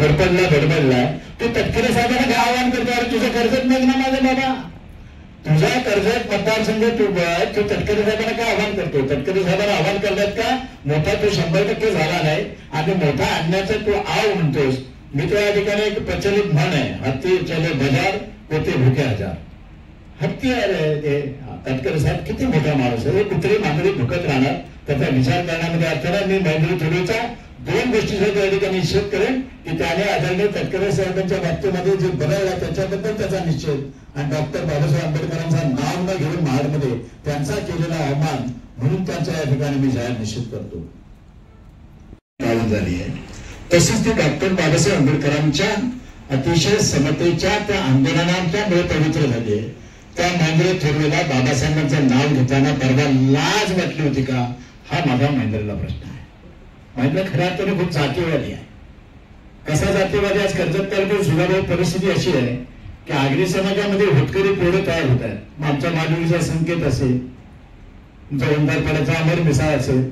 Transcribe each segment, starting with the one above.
धडपडला तू तटकरे साहेबांना काय आव्हान करतो? अरे तुझं कर्जत नाही ना माझा बाबा, तुझा कर्जत मतदारसंघ तू तटकरे साहेबांना काय आव्हान करतो? तटकरे साहेबांना आव्हान करण्यात का मोठा तू 100% झाला नाही आणि मोठा आणण्याचा तू आव म्हणतोस. मी तर या ठिकाणी एक प्रचलित म्हण आहे, हत्ती चले बाजार कोते भुके हजार. हत्ती आहे ते तटकरे साहेब किती मोठा माणूस आहे, कुत्री मांजरी भुकत राहणार त्याचा विचार करण्यामध्ये अर्थ नाही. मी महेंद्र थोडेचा 2 गोष्टीसाठी या ठिकाणी निषेध करेन की त्याने आदरणीय तटकरे साहेबांच्या बाबतीमध्ये जे बदलला त्याच्याबद्दल त्याचा निषेध आणि डॉक्टर बाबासाहेब आंबेडकरांचं नाव न घेऊन महाडमध्ये त्यांचा केलेला अवमान म्हणून त्यांच्या या ठिकाणी मी जाहीर निषेध करतो. झाली आहे तसेच ते डॉक्टर बाबासाहेब आंबेडकरांच्या अतिशय समतेच्या त्या आंदोलनांच्यामुळे पवित्र झाली आहे. त्या महेंद्र थोरवेला बाबासाहेबांचं नाव घेताना परवा लाज वाटली होती का, हा माझा महेंद्रला प्रश्न आहे. महेंद्र खऱ्या अर्थाने खूप जातीवादी आहे. कसा जातीवादी? आज कर्जत तालुक्यात सुधारक परिस्थिती अशी आहे की आगरी समाजामध्ये होतकरी पोरं तयार होत आहेत. मग आमच्या मालवणीचा संकेत असेल, तुमचा ओंकारपाड्याचा अमर मिसाळ असेल,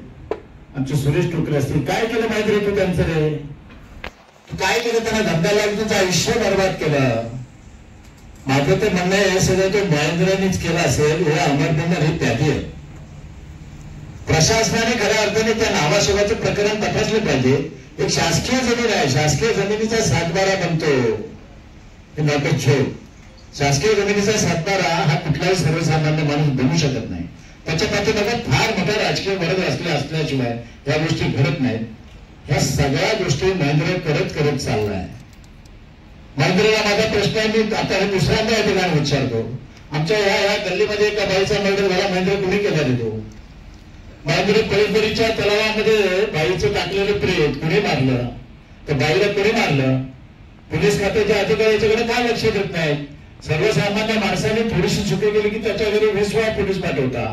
आमचे सुरेश टोकरे असतील. काय केलं माहिती रे तू त्यांचं? रे काय केलं? त्यांना धंदा लावून तुमचं आयुष्य बर्बाद केलं. माझं तर म्हणणं आहे हे सगळं तो महेंद्रांनीच केलं असेल हे अमरपणे ही त्यागी आहे. प्रशासनाने खऱ्या अर्थाने त्या नावाशिवाचं प्रकरण तपासले पाहिजे. एक शासकीय जमीन आहे, शासकीय जमिनीचा 7/12 बनतो हे नाटक छेड. शासकीय जमिनीचा 7/12 हा कुठलाही सर्वसामान्य माणूस बनवू शकत नाही. त्याच्या पाठीमागे फार मोठा राजकीय वर्ग असल्याशिवाय या गोष्टी घडत नाहीत. ह्या सगळ्या गोष्टी महेंद्र करत चाललाय. महेंद्रला माझा प्रश्न आहे, मी आता हे दुसऱ्यांदा या ठिकाणी विचारतो. आमच्या ह्या गल्लीमध्ये एका बाईचा मर्डर झाला, महेंद्र कुणी केला देतो? महेंद्र पळीपरीच्या तलावामध्ये बाईचं टाकलेलं प्रेत कुणी मारलं? तर बाईला कुणी मारलं? पोलीस खात्याचे अधिकारी याच्याकडे काय लक्ष देत नाहीत? सर्वसामान्य माणसाने थोडीशी चुकी केली की त्याच्या घरी 20 वेळा पोलीस पाठवता.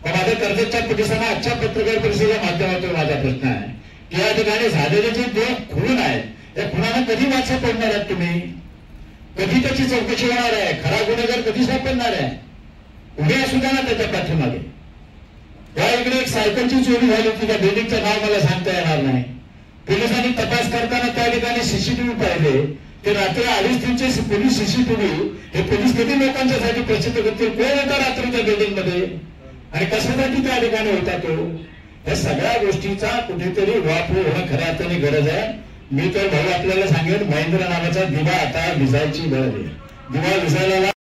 पण माझ्या कर्जतच्या पोलिसांना आजच्या पत्रकार परिषदेच्या माध्यमातून माझा प्रश्न आहे की या ठिकाणी झालेले जे 2 खून आहेत या खुनाला कधी वाचा पडणार आहात तुम्ही? कधी त्याची चौकशी होणार आहे? खरा गुन्हेगार कधी सापडणार आहे? उद्या सुद्धा ना त्याच्या पाठीमागे. या इकडे एक सायकलची चोरी झाली होती, त्या बिल्डिंगचं नाव मला सांगता येणार नाही. पोलिसांनी तपास करताना त्या ठिकाणी सीसीटीव्ही पाहिले. ते रात्री 2:30 पोलीस सीसीटीव्ही हे पोलीस कधी लोकांच्यासाठी प्रसिद्ध करतील? कोण होता रात्री त्या बिल्डिंग मध्ये आणि कशासाठी त्या ठिकाणी होता तो? या सगळ्या गोष्टीचा कुठेतरी वापर होणं खऱ्या अर्थाने गरज आहे. मी तर भाऊ आपल्याला सांगेन, महेंद्र नावाचा दिवा आता विजायची गरज आहे. दिवा विजायला